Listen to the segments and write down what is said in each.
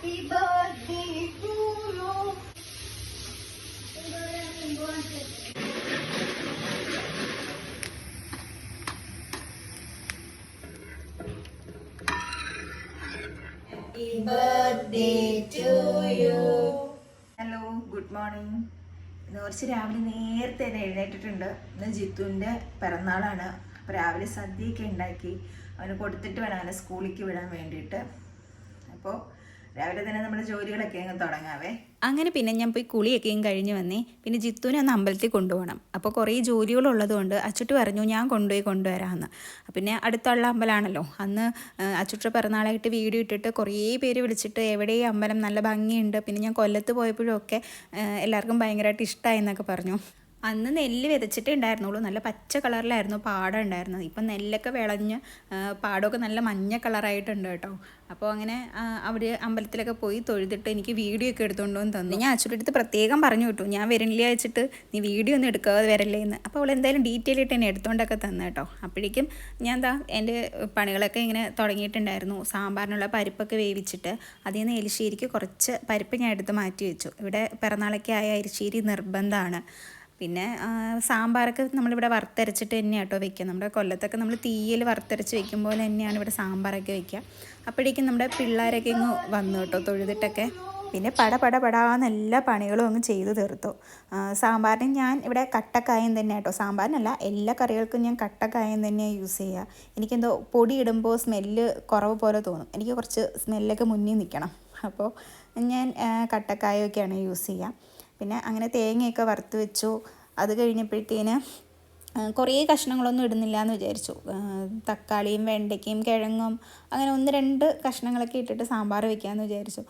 Hello, good morning. ഇന്ന് കുറച്ച് രാവിലെ നേരത്തെ തന്നെ എഴുന്നേറ്റിട്ടുണ്ട്. ഇന്ന് ജിത്തുവിൻ്റെ പിറന്നാളാണ്. അപ്പോൾ രാവിലെ സദ്യയൊക്കെ ഉണ്ടാക്കി അവന് കൊടുത്തിട്ട് വേണം അവനെ സ്കൂളിലേക്ക് വിടാൻ വേണ്ടിയിട്ട്. അപ്പോൾ രാവിലെ തന്നെ നമ്മുടെ ജോലികളൊക്കെ അങ്ങ് തുടങ്ങാവേ. അങ്ങനെ പിന്നെ ഞാൻ പോയി കുളിയൊക്കെയും കഴിഞ്ഞ് വന്നേ. പിന്നെ ജിത്തുവിനെ ഒന്ന് അമ്പലത്തിൽ കൊണ്ടുപോകണം. അപ്പോൾ കുറേ ജോലികളുള്ളതുകൊണ്ട് അച്ചുട്ട് പറഞ്ഞു ഞാൻ കൊണ്ടുവരാമെന്ന്. പിന്നെ അടുത്തുള്ള അമ്പലമാണല്ലോ. അന്ന് അച്ചുട്ട പിറന്നാളായിട്ട് വീഡിയോ ഇട്ടിട്ട് കുറേ പേര് വിളിച്ചിട്ട് എവിടെ അമ്പലം നല്ല ഭംഗിയുണ്ട്, പിന്നെ ഞാൻ കൊല്ലത്ത് പോയപ്പോഴൊക്കെ എല്ലാവർക്കും ഭയങ്കരമായിട്ട് ഇഷ്ടമായി എന്നൊക്കെ പറഞ്ഞു. അന്ന് നെല്ല് വിതച്ചിട്ടേ ഉണ്ടായിരുന്നുള്ളൂ. നല്ല പച്ച കളറിലായിരുന്നു പാടം ഉണ്ടായിരുന്നത്. ഇപ്പം നെല്ലൊക്കെ വിളഞ്ഞ് പാടമൊക്കെ നല്ല മഞ്ഞ കളറായിട്ടുണ്ട് കേട്ടോ. അപ്പോൾ അങ്ങനെ അവർ അമ്പലത്തിലൊക്കെ പോയി തൊഴുതിട്ട് എനിക്ക് വീഡിയോ ഒക്കെ എടുത്തുകൊണ്ട് വന്ന് തന്നു. ഞാൻ അച്ഛൻ്റെ അടുത്ത് പ്രത്യേകം പറഞ്ഞു വിട്ടു, ഞാൻ വരണില്ല വെച്ചിട്ട് നീ വീഡിയോ ഒന്നും എടുക്കാതെ വരല്ലേ എന്ന്. അപ്പോൾ അവൾ എന്തായാലും ഡീറ്റെയിൽ ആയിട്ട് എന്നെ എടുത്തുകൊണ്ടൊക്കെ തന്നു കേട്ടോ. അപ്പോഴേക്കും ഞാൻ എൻ്റെ പണികളൊക്കെ ഇങ്ങനെ തുടങ്ങിയിട്ടുണ്ടായിരുന്നു. സാമ്പാറിനുള്ള പരിപ്പൊക്കെ വേവിച്ചിട്ട് അതിൽ നിന്ന് എലിശ്ശേരിക്ക് കുറച്ച് പരിപ്പ് ഞാൻ എടുത്ത് മാറ്റി വെച്ചു. ഇവിടെ പിറന്നാളൊക്കെ ആയ എലിശ്ശേരി നിർബന്ധമാണ്. പിന്നെ സാമ്പാറൊക്കെ നമ്മളിവിടെ വറുത്തരച്ചിട്ട് തന്നെയാണ് കേട്ടോ വയ്ക്കുക. നമ്മുടെ കൊല്ലത്തൊക്കെ നമ്മൾ തീയിൽ വറുത്തരച്ച് വയ്ക്കും പോലെ തന്നെയാണ് ഇവിടെ സാമ്പാറൊക്കെ വയ്ക്കുക. അപ്പോഴേക്കും നമ്മുടെ പിള്ളേരൊക്കെ ഇങ്ങ് വന്നു കേട്ടോ തൊഴുതിട്ടൊക്കെ. പിന്നെ പടാന്ന് എല്ലാ പണികളും അങ്ങ് ചെയ്തു തീർത്തു. സാമ്പാറിന് ഞാൻ ഇവിടെ കട്ടക്കായം തന്നെ കേട്ടോ. സാമ്പാറിനല്ല, എല്ലാ കറികൾക്കും ഞാൻ കട്ടക്കായം തന്നെയാണ് യൂസ് ചെയ്യുക. എനിക്കെന്തോ പൊടി ഇടുമ്പോൾ സ്മെല്ല് കുറവ് പോലെ തോന്നും. എനിക്ക് കുറച്ച് സ്മെല്ലൊക്കെ മുന്നിൽ നിൽക്കണം. അപ്പോൾ ഞാൻ കട്ടക്കായമൊക്കെയാണ് യൂസ് ചെയ്യുക. പിന്നെ അങ്ങനെ തേങ്ങയൊക്കെ വറുത്ത് വെച്ചു. അത് കഴിഞ്ഞപ്പോഴത്തേന് കുറേ കഷ്ണങ്ങളൊന്നും ഇടുന്നില്ല എന്ന് വിചാരിച്ചു. തക്കാളിയും വെണ്ടയ്ക്കയും കിഴങ്ങും അങ്ങനെ 1-2 കഷ്ണങ്ങളൊക്കെ ഇട്ടിട്ട് സാമ്പാർ വയ്ക്കാമെന്ന് വിചാരിച്ചു.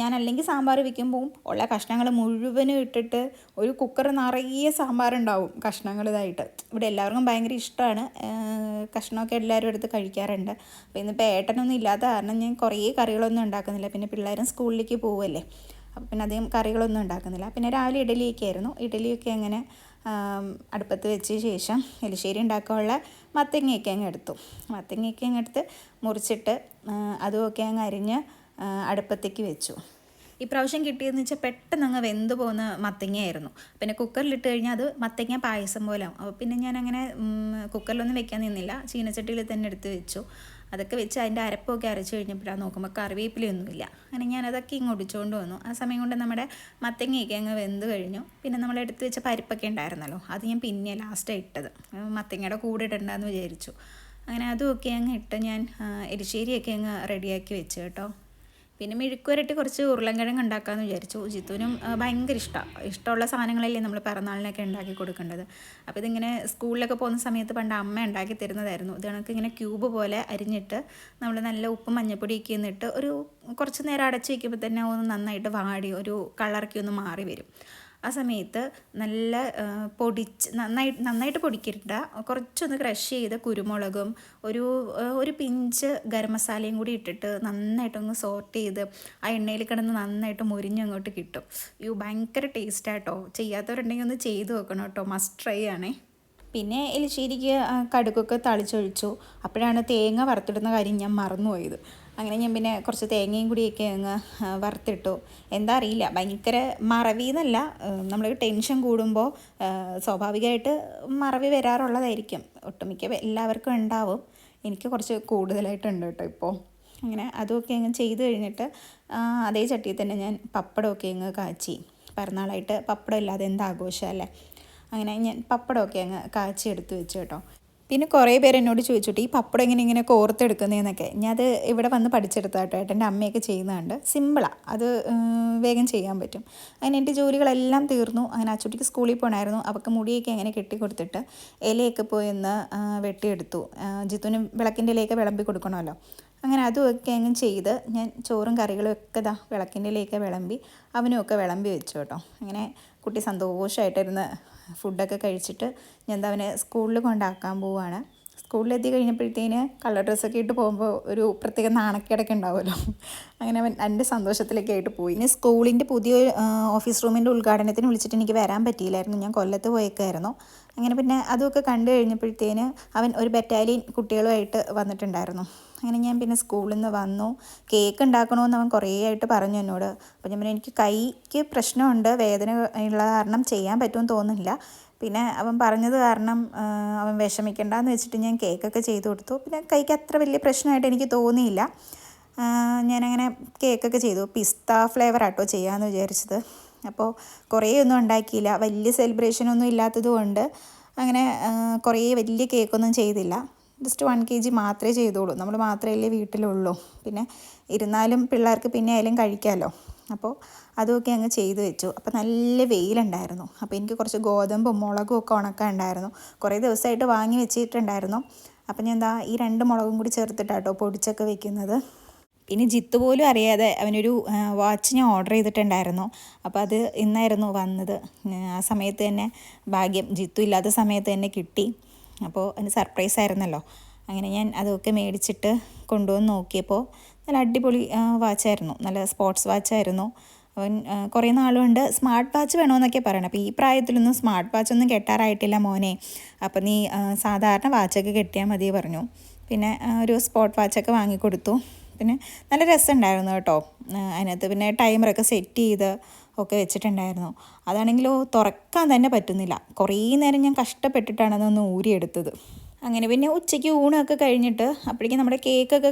ഞാൻ അല്ലെങ്കിൽ സാമ്പാർ വയ്ക്കുമ്പോൾ ഉള്ള കഷ്ണങ്ങൾ മുഴുവനും ഇട്ടിട്ട് ഒരു കുക്കർ നിറയെ സാമ്പാറുണ്ടാവും കഷ്ണങ്ങളിതായിട്ട്. ഇവിടെ എല്ലാവർക്കും ഭയങ്കര ഇഷ്ടമാണ്. കഷ്ണമൊക്കെ എല്ലാവരും എടുത്ത് കഴിക്കാറുണ്ട്. അപ്പോൾ ഇന്നിപ്പോൾ ഏട്ടനൊന്നും ഇല്ലാത്ത കാരണം ഞാൻ കുറേ കറികളൊന്നും ഉണ്ടാക്കുന്നില്ല. പിന്നെ പിള്ളേരും സ്കൂളിലേക്ക് പോവുമല്ലേ, അപ്പോൾ പിന്നെ അധികം കറികളൊന്നും ഉണ്ടാക്കുന്നില്ല. പിന്നെ രാവിലെ ഇഡലിയൊക്കെ ആയിരുന്നു. ഇഡലിയൊക്കെ അങ്ങനെ അടുപ്പത്ത് വെച്ച ശേഷം എലിശ്ശേരി ഉണ്ടാക്കാനുള്ള മത്തങ്ങയൊക്കെ അങ്ങ് എടുത്തു. മത്തങ്ങയൊക്കെ അങ്ങ് എടുത്ത് മുറിച്ചിട്ട് അതുമൊക്കെ അങ്ങ് അരിഞ്ഞ് അടുപ്പത്തേക്ക് വെച്ചു. ഇപ്രാവശ്യം കിട്ടിയതെന്ന് വെച്ചാൽ പെട്ടെന്ന് അങ്ങ് വെന്ത് പോകുന്ന മത്തങ്ങയായിരുന്നു. പിന്നെ കുക്കറിലിട്ട് കഴിഞ്ഞാൽ അത് മത്തങ്ങ പായസം പോലെ ആവും. അപ്പോൾ പിന്നെ ഞാനങ്ങനെ കുക്കറിലൊന്നും വെക്കാൻ നിന്നില്ല, ചീനച്ചട്ടിയിൽ തന്നെ എടുത്ത് വെച്ചു. അതൊക്കെ വെച്ച് അതിൻ്റെ അരപ്പൊക്കെ അരച്ച് കഴിഞ്ഞപ്പോഴാണ് നോക്കുമ്പോൾ കറിവേപ്പിലയൊന്നുമില്ല. അങ്ങനെ ഞാനതൊക്കെ ഇങ്ങ് ഒടിച്ചുകൊണ്ട് വന്നു. ആ സമയം കൊണ്ട് നമ്മുടെ മത്തങ്ങയൊക്കെ അങ്ങ് വെന്ത് കഴിഞ്ഞു. പിന്നെ നമ്മൾ എടുത്ത് വെച്ച പരിപ്പൊക്കെ ഉണ്ടായിരുന്നല്ലോ, അത് ഞാൻ പിന്നെ ലാസ്റ്റാണ് ഇട്ടത്. മത്തങ്ങയുടെ കൂടെ ഇടണ്ടെന്ന് വിചാരിച്ചു. അങ്ങനെ അതുമൊക്കെ അങ്ങ് ഇട്ട് ഞാൻ എരിശ്ശേരിയൊക്കെ അങ്ങ് റെഡിയാക്കി വെച്ചു കേട്ടോ. പിന്നെ മെഴുക്കുവരട്ടി കുറച്ച് ഉരുളൻകിഴങ്ങ് ഉണ്ടാക്കാമെന്ന് വിചാരിച്ചു. ജിത്തുവിനും ഭയങ്കര ഇഷ്ടമുള്ള സാധനങ്ങളല്ലേ നമ്മൾ പിറന്നാളിനൊക്കെ ഉണ്ടാക്കി കൊടുക്കേണ്ടത്. അപ്പോൾ ഇതിങ്ങനെ സ്കൂളിലൊക്കെ പോകുന്ന സമയത്ത് പണ്ട് അമ്മ ഉണ്ടാക്കി തരുന്നതായിരുന്നു. ഇത് കണക്ക് ഇങ്ങനെ ക്യൂബ് പോലെ അരിഞ്ഞിട്ട് നമ്മൾ നല്ല ഉപ്പും മഞ്ഞപ്പൊടിയൊക്കെ എന്നിട്ട് ഒരു കുറച്ച് നേരം അടച്ച് വയ്ക്കുമ്പോൾ തന്നെ ഒന്ന് നന്നായിട്ട് വാടി ഒരു കളറൊക്കെ ഒന്ന് മാറി വരും. ആ സമയത്ത് നല്ല നന്നായിട്ട് പൊടിക്കരുത്, കുറച്ചൊന്ന് ക്രഷ് ചെയ്ത് കുരുമുളകും ഒരു പിഞ്ച് ഗരം മസാലയും കൂടി ഇട്ടിട്ട് നന്നായിട്ടൊന്ന് സോട്ട് ചെയ്ത് ആ എണ്ണയിൽ കിടന്ന് നന്നായിട്ട് മുരിഞ്ഞങ്ങോട്ട് കിട്ടും. ഭയങ്കര ടേസ്റ്റാട്ടോ. ചെയ്യാത്തവരുണ്ടെങ്കിൽ ഒന്ന് ചെയ്ത് നോക്കണം കേട്ടോ, മസ്റ്റ് ട്രൈ ആണേ. പിന്നെ എലിശ്ശേരിക്ക് കടുകൊക്കെ തളിച്ചൊഴിച്ചു. അപ്പോഴാണ് തേങ്ങ വറുത്തിടുന്ന കാര്യം ഞാൻ മറന്നുപോയത്. അങ്ങനെ ഞാൻ പിന്നെ കുറച്ച് തേങ്ങയും കൂടിയൊക്കെ അങ്ങ് വറുത്തിട്ടു. എന്താ അറിയില്ല, ഭയങ്കര മറവി എന്നല്ല, നമ്മൾ ടെൻഷൻ കൂടുമ്പോൾ സ്വാഭാവികമായിട്ട് മറവി വരാറുള്ളതായിരിക്കും. ഒട്ടുമിക്ക എല്ലാവർക്കും ഉണ്ടാവും. എനിക്ക് കുറച്ച് കൂടുതലായിട്ടുണ്ട് കേട്ടോ ഇപ്പോൾ. അങ്ങനെ അതുമൊക്കെ അങ്ങ് ചെയ്ത് കഴിഞ്ഞിട്ട് അതേ ചട്ടിയിൽ തന്നെ ഞാൻ പപ്പടമൊക്കെ അങ്ങ് കാച്ചി. പിറന്നാളായിട്ട് പപ്പടം ഇല്ലാതെ എന്താഘോഷമല്ലേ. അങ്ങനെ ഞാൻ പപ്പടമൊക്കെ അങ്ങ് കാച്ചി എടുത്ത് വെച്ചു കേട്ടോ. പിന്നെ കുറേ പേര് എന്നോട് ചോദിച്ചിട്ട് ഈ പപ്പടം ഇങ്ങനെ കോർത്തെടുക്കുന്നതെന്നൊക്കെ. ഞാൻ അത് ഇവിടെ വന്ന് പഠിച്ചെടുത്താട്ടോ. ഏട്ടൻ്റെ അമ്മയൊക്കെ ചെയ്യുന്നുണ്ട്. സിമ്പിളാണ്, അത് വേഗം ചെയ്യാൻ പറ്റും. അങ്ങനെ എൻ്റെ ജോലികളെല്ലാം തീർന്നു. അങ്ങനെ അച്ചുട്ടിക്ക് സ്കൂളിൽ പോകണമായിരുന്നു. അവൾക്ക് മുടിയൊക്കെ അങ്ങനെ കെട്ടിക്കൊടുത്തിട്ട് ഇലയൊക്കെ പോയി ഒന്ന് വെട്ടിയെടുത്തു. ജിത്തുവിന് വിളക്കിൻ്റെ ഇലയൊക്കെ വിളമ്പി കൊടുക്കണമല്ലോ. അങ്ങനെ അതുമൊക്കെ അങ്ങ് ചെയ്ത് ഞാൻ ചോറും കറികളും ഒക്കെ വിളക്കിൻ്റെ ഇലയൊക്കെ വിളമ്പി അവനുമൊക്കെ വിളമ്പി വെച്ചു കേട്ടോ. അങ്ങനെ കുട്ടി സന്തോഷമായിട്ടിരുന്ന് ഫുഡൊക്കെ കഴിച്ചിട്ട് ഞാൻ അവനെ സ്കൂളിൽ കൊണ്ടാക്കാൻ പോവുകയാണ്. സ്കൂളിലെത്തി കഴിഞ്ഞപ്പോഴത്തേന് കളർ ഡ്രസ്സൊക്കെ ഇട്ട് പോകുമ്പോൾ ഒരു പ്രത്യേക നാണക്കേടൊക്കെ ഉണ്ടാവുമല്ലോ. അങ്ങനെ അവൻ എൻ്റെ സന്തോഷത്തിലൊക്കെ ആയിട്ട് പോയി. പിന്നെ സ്കൂളിൻ്റെ പുതിയ ഓഫീസ് റൂമിൻ്റെ ഉദ്ഘാടനത്തിന് വിളിച്ചിട്ട് എനിക്ക് വരാൻ പറ്റിയില്ലായിരുന്നു. ഞാൻ കൊല്ലത്ത് പോയേക്കായിരുന്നു. അങ്ങനെ പിന്നെ അതൊക്കെ കണ്ടു കഴിഞ്ഞപ്പോഴത്തേന് അവൻ ഒരു ബറ്റാലിയൻ കുട്ടികളുമായിട്ട് വന്നിട്ടുണ്ടായിരുന്നു. അങ്ങനെ ഞാൻ പിന്നെ സ്കൂളിൽ നിന്ന് വന്നു. കേക്ക് ഉണ്ടാക്കണമെന്ന് അവൻ കുറേ ആയിട്ട് പറഞ്ഞു എന്നോട്. അപ്പോൾ ഞാൻ പറഞ്ഞു എനിക്ക് കൈക്ക് പ്രശ്നമുണ്ട്, വേദന ഉള്ള കാരണം ചെയ്യാൻ പറ്റുമെന്ന് തോന്നുന്നില്ല. പിന്നെ അവൻ പറഞ്ഞത് കാരണം അവൻ വിഷമിക്കണ്ടെന്ന് വെച്ചിട്ട് ഞാൻ കേക്കൊക്കെ ചെയ്തു കൊടുത്തു. പിന്നെ കൈക്ക് അത്ര വലിയ പ്രശ്നമായിട്ട് എനിക്ക് തോന്നിയില്ല. ഞാനങ്ങനെ കേക്കൊക്കെ ചെയ്തു. പിസ്ത ഫ്ലേവറാട്ടോ ചെയ്യാമെന്ന് വിചാരിച്ചത്. അപ്പോൾ കുറേയൊന്നും ഉണ്ടാക്കിയില്ല. വലിയ സെലിബ്രേഷനൊന്നും ഇല്ലാത്തത് കൊണ്ട് അങ്ങനെ കുറേ വലിയ കേക്കൊന്നും ചെയ്തില്ല. ജസ്റ്റ് 1 kg മാത്രമേ ചെയ്തോളൂ. നമ്മൾ മാത്രമല്ലേ വീട്ടിലുള്ളൂ. പിന്നെ ഇരുന്നാലും പിള്ളേർക്ക് പിന്നെ ആയാലും കഴിക്കാമല്ലോ. അപ്പോൾ അതൊക്കെ അങ്ങ് ചെയ്തു വെച്ചു. അപ്പോൾ നല്ല വെയിലുണ്ടായിരുന്നു. അപ്പോൾ എനിക്ക് കുറച്ച് ഗോതമ്പും മുളകും ഒക്കെ ഉണക്കാൻ ഉണ്ടായിരുന്നു. കുറേ ദിവസമായിട്ട് വാങ്ങി വെച്ചിട്ടുണ്ടായിരുന്നു. അപ്പോൾ ഞാൻ എന്താ ഈ 2 മുളകും കൂടി ചേർത്തിട്ടാട്ടോ പൊടിച്ചൊക്കെ വെക്കുന്നത്. പിന്നെ ജിത്ത് പോലും അറിയാതെ അവനൊരു വാച്ച് ഞാൻ ഓർഡർ ചെയ്തിട്ടുണ്ടായിരുന്നു. അപ്പോൾ അത് ഇന്നായിരുന്നു വന്നത്. ആ സമയത്ത് തന്നെ ഭാഗ്യം, ജിത്തു ഇല്ലാത്ത സമയത്ത് തന്നെ കിട്ടി. അപ്പോൾ അതിന് സർപ്രൈസ് ആയിരുന്നല്ലോ. അങ്ങനെ ഞാൻ അതൊക്കെ മേടിച്ചിട്ട് കൊണ്ടുവന്ന് നോക്കിയപ്പോൾ നല്ല അടിപൊളി വാച്ചായിരുന്നു. നല്ല സ്പോർട്സ് വാച്ചായിരുന്നു. അവൻ കുറേ നാളുകൊണ്ട് സ്മാർട്ട് വാച്ച് വേണമെന്നൊക്കെ പറയണം. അപ്പോൾ ഈ പ്രായത്തിലൊന്നും സ്മാർട്ട് വാച്ചൊന്നും കെട്ടാറായിട്ടില്ല മോനെ, അപ്പോൾ നീ സാധാരണ വാച്ചൊക്കെ കെട്ടിയാൽ മതി പറഞ്ഞു. പിന്നെ ഒരു സ്പോർട്ട് വാച്ചൊക്കെ വാങ്ങിക്കൊടുത്തു. പിന്നെ നല്ല രസമുണ്ടായിരുന്നു കേട്ടോ. അതിനകത്ത് പിന്നെ ടൈമറൊക്കെ സെറ്റ് ചെയ്ത് ഒക്കെ വെച്ചിട്ടുണ്ടായിരുന്നു. അതാണെങ്കിലോ തുറക്കാൻ തന്നെ പറ്റുന്നില്ല. കുറേ നേരം ഞാൻ കഷ്ടപ്പെട്ടിട്ടാണ് അതൊന്ന് ഊരിയെടുത്തത്. അങ്ങനെ പിന്നെ ഉച്ചയ്ക്ക് ഊണൊക്കെ കഴിഞ്ഞിട്ട് അപ്പോഴേക്കും നമ്മുടെ കേക്കൊക്കെ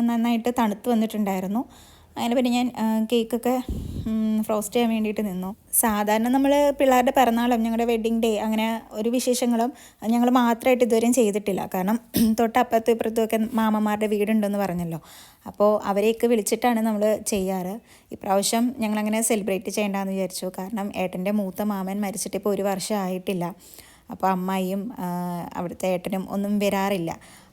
നന്നായിട്ട് തണുത്ത് വന്നിട്ടുണ്ടായിരുന്നു. അങ്ങനെ പിന്നെ ഞാൻ കേക്കൊക്കെ ഫ്രോസ്റ്റ് ചെയ്യാൻ വേണ്ടിയിട്ട് നിന്നു. സാധാരണ നമ്മൾ പിള്ളേരുടെ പിറന്നാളും ഞങ്ങളുടെ വെഡ്ഡിങ് ഡേ അങ്ങനെ ഒരു വിശേഷങ്ങളും ഞങ്ങൾ മാത്രമായിട്ട് ഇതുവരെയും ചെയ്തിട്ടില്ല. കാരണം തൊട്ടപ്പുറത്തും ഇപ്പുറത്തും ഒക്കെ മാമന്മാരുടെ വീടുണ്ടെന്ന് പറഞ്ഞല്ലോ. അപ്പോൾ അവരെയൊക്കെ വിളിച്ചിട്ടാണ് നമ്മൾ ചെയ്യാറ്. ഇപ്രാവശ്യം ഞങ്ങളങ്ങനെ സെലിബ്രേറ്റ് ചെയ്യേണ്ടെന്ന് വിചാരിച്ചു. കാരണം ഏട്ടൻ്റെ മൂത്ത മാമൻ മരിച്ചിട്ട് ഇപ്പോൾ 1 വർഷം ആയിട്ടില്ല. അപ്പോൾ അമ്മായിയും അവിടുത്തെ ഏട്ടനും ഒന്നും വരാറില്ല.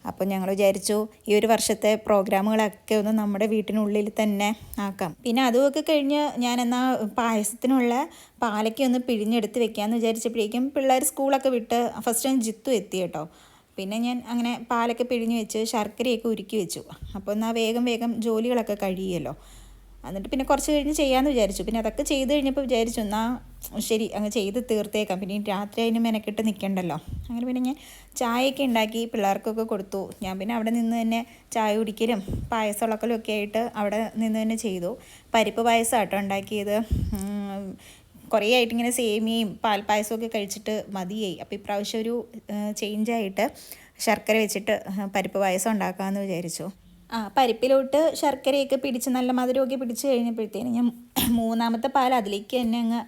അപ്പോൾ ഞങ്ങൾ വിചാരിച്ചു ഈ 1 വർഷത്തെ പ്രോഗ്രാമുകളൊക്കെ ഒന്ന് നമ്മുടെ വീട്ടിനുള്ളിൽ തന്നെ ആക്കാം. പിന്നെ അതുമൊക്കെ കഴിഞ്ഞ് ഞാനെന്നാൽ പായസത്തിനുള്ള പാലൊക്കെ ഒന്ന് പിഴിഞ്ഞെടുത്ത് വെക്കാമെന്ന് വിചാരിച്ചപ്പോഴേക്കും പിള്ളേർ സ്കൂളൊക്കെ വിട്ട് ഫസ്റ്റ് ടൈം ജിത്തു എത്തി കേട്ടോ. പിന്നെ ഞാൻ അങ്ങനെ പാലൊക്കെ പിഴിഞ്ഞ് വെച്ച് ശർക്കരയൊക്കെ ഉരുക്കി വെച്ചു. അപ്പോൾ എന്നാൽ വേഗം ജോലികളൊക്കെ കഴിയുമല്ലോ. എന്നിട്ട് പിന്നെ കുറച്ച് കഴിഞ്ഞ് ചെയ്യാമെന്ന് വിചാരിച്ചു. പിന്നെ അതൊക്കെ ചെയ്ത് കഴിഞ്ഞപ്പോൾ വിചാരിച്ചു എന്നാൽ ശരി അങ്ങ് ചെയ്ത് തീർത്തേക്കാം, പിന്നെ രാത്രി അതിന് മെനക്കെട്ട് നിൽക്കണ്ടല്ലോ. അങ്ങനെ പിന്നെ ഞാൻ ചായയൊക്കെ ഉണ്ടാക്കി പിള്ളേർക്കൊക്കെ കൊടുത്തു. ഞാൻ പിന്നെ അവിടെ നിന്ന് തന്നെ ചായ കുടിക്കലും പായസം ഉളക്കലും ഒക്കെ ആയിട്ട് അവിടെ നിന്ന് തന്നെ ചെയ്തു. പരിപ്പ് പായസം ആട്ടോ ഉണ്ടാക്കിയത്. കുറേ ആയിട്ട് ഇങ്ങനെ സേമിയയും പാൽപ്പായസമൊക്കെ കഴിച്ചിട്ട് മതിയായി. അപ്പോൾ ഇപ്രാവശ്യം ഒരു ചേഞ്ചായിട്ട് ശർക്കര വെച്ചിട്ട് പരിപ്പ് പായസം ഉണ്ടാക്കാമെന്ന് വിചാരിച്ചു. പരിപ്പിലോട്ട് ശർക്കരയൊക്കെ പിടിച്ച് നല്ല മധുരമൊക്കെ പിടിച്ച് കഴിഞ്ഞപ്പോഴത്തേന് ഞാൻ 3ാമത്തെ പാൽ അതിലേക്ക് തന്നെ അങ്ങ്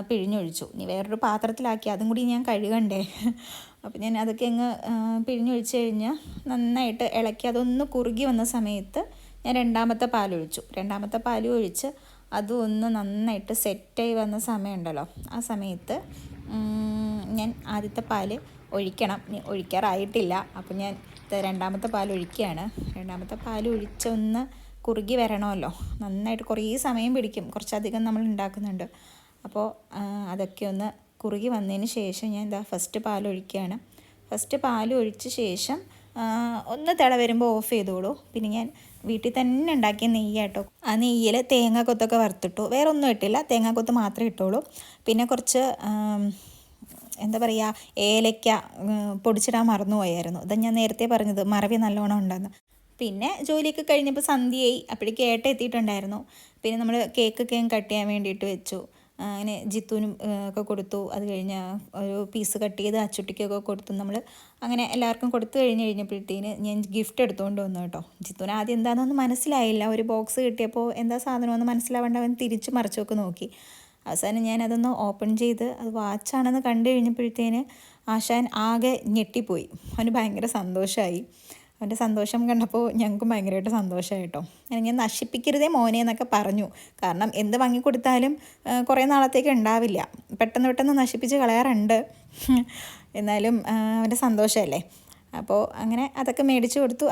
പിഴിഞ്ഞൊഴിച്ചു. ഇനി വേറൊരു പാത്രത്തിലാക്കി അതും കൂടി ഞാൻ കഴുകണ്ടേ. അപ്പോൾ ഞാൻ അതൊക്കെ അങ്ങ് പിഴിഞ്ഞൊഴിച്ച് കഴിഞ്ഞ് നന്നായിട്ട് ഇളക്കി അതൊന്ന് കുറുകി വന്ന സമയത്ത് ഞാൻ 2ാമത്തെ പാലൊഴിച്ചു. 2ാമത്തെ പാലും ഒഴിച്ച് അതും ഒന്ന് നന്നായിട്ട് സെറ്റായി വന്ന സമയമുണ്ടല്ലോ, ആ സമയത്ത് ഞാൻ ആദ്യത്തെ പാൽ ഒഴിക്കണം. ഒഴിക്കാറായിട്ടില്ല. അപ്പോൾ ഞാൻ 2ാമത്തെ പാൽ ഒഴിക്കുകയാണ്. 2ാമത്തെ പാൽ ഒഴിച്ചൊന്ന് കുറുകി വരണമല്ലോ. നന്നായിട്ട് കുറേ സമയം പിടിക്കും, കുറച്ചധികം നമ്മൾ ഉണ്ടാക്കുന്നുണ്ട്. അപ്പോൾ അതൊക്കെ ഒന്ന് കുറുകി വന്നതിന് ശേഷം ഞാൻ ഫസ്റ്റ് പാൽ ഒഴിക്കുകയാണ്. ഫസ്റ്റ് പാൽ ഒഴിച്ച ശേഷം ഒന്ന് തിള വരുമ്പോൾ ഓഫ് ചെയ്തോളൂ. പിന്നെ ഞാൻ വീട്ടിൽ തന്നെ ഉണ്ടാക്കിയ നെയ്യാട്ടോ. ആ നെയ്യിൽ തേങ്ങാക്കൊത്തൊക്കെ വറുത്തിട്ടു. വേറെ ഒന്നും ഇട്ടില്ല, തേങ്ങാക്കൊത്ത് മാത്രമേ ഇട്ടുള്ളൂ. പിന്നെ കുറച്ച് എന്താ പറയുക, ഏലയ്ക്ക പൊടിച്ചിടാൻ മറന്നുപോയായിരുന്നു. ഇതാ ഞാൻ നേരത്തെ പറഞ്ഞത്, മറവി നല്ലോണം ഉണ്ടെന്ന്. പിന്നെ ജോലിയൊക്കെ കഴിഞ്ഞപ്പോൾ സന്ധ്യയായി. അപ്പോഴേക്ക് ഏട്ടൻ എത്തിയിട്ടുണ്ടായിരുന്നു. പിന്നെ നമ്മൾ കേക്കൊക്കെ കട്ട് ചെയ്യാൻ വേണ്ടിയിട്ട് വെച്ചു. അങ്ങനെ ജിത്തുവിനും ഒക്കെ കൊടുത്തു. അത് കഴിഞ്ഞ് ഒരു പീസ് കട്ട് ചെയ്ത് അച്ചുട്ടിക്കൊക്കെ കൊടുത്തു. നമ്മൾ അങ്ങനെ എല്ലാവർക്കും കൊടുത്തു കഴിഞ്ഞപ്പോഴത്തേന് ഞാൻ ഗിഫ്റ്റ് എടുത്തുകൊണ്ട് വന്നു കേട്ടോ. ജിത്തുവിന് ആദ്യം എന്താണെന്നൊന്നും മനസ്സിലായില്ല. ഒരു ബോക്സ് കിട്ടിയപ്പോൾ എന്താ സാധനമെന്ന് മനസ്സിലാവേണ്ട അവൻ തിരിച്ച് മറിച്ചൊക്കെ നോക്കി. അവസാനം ഞാൻ അതൊന്ന് ഓപ്പൺ ചെയ്ത് അത് വാച്ചാണെന്ന് കണ്ടു കഴിഞ്ഞപ്പോഴത്തേന് ആശാൻ ആകെ ഞെട്ടിപ്പോയി. അവന് ഭയങ്കര സന്തോഷമായി. അവൻ്റെ സന്തോഷം കണ്ടപ്പോൾ ഞങ്ങൾക്കും ഭയങ്കരമായിട്ട് സന്തോഷമായി കേട്ടോ. ഞാൻ നശിപ്പിക്കരുതേ മോനെ എന്നൊക്കെ പറഞ്ഞു. കാരണം എന്ത് വാങ്ങിക്കൊടുത്താലും കുറേ നാളത്തേക്ക് ഉണ്ടാവില്ല, പെട്ടെന്ന് നശിപ്പിച്ച് കളയാറുണ്ട്. എന്നാലും അവൻ്റെ സന്തോഷമല്ലേ. അപ്പോൾ അങ്ങനെ അതൊക്കെ മേടിച്ച് കൊടുത്തു.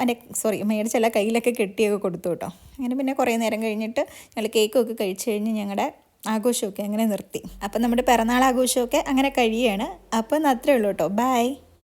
മേടിച്ചല്ല, കയ്യിലൊക്കെ കെട്ടിയൊക്കെ കൊടുത്തു കേട്ടോ. അങ്ങനെ പിന്നെ കുറേ നേരം കഴിഞ്ഞിട്ട് ഞങ്ങൾ കേക്കൊക്കെ കഴിച്ച് കഴിഞ്ഞ് ഞങ്ങളുടെ ആഘോഷമൊക്കെ അങ്ങനെ നിർത്തി. അപ്പം നമ്മുടെ പിറന്നാൾ ആഘോഷമൊക്കെ അങ്ങനെ കഴിയുകയാണ്. അപ്പം അത്രയേ ഉള്ളൂ കേട്ടോ. ബൈ.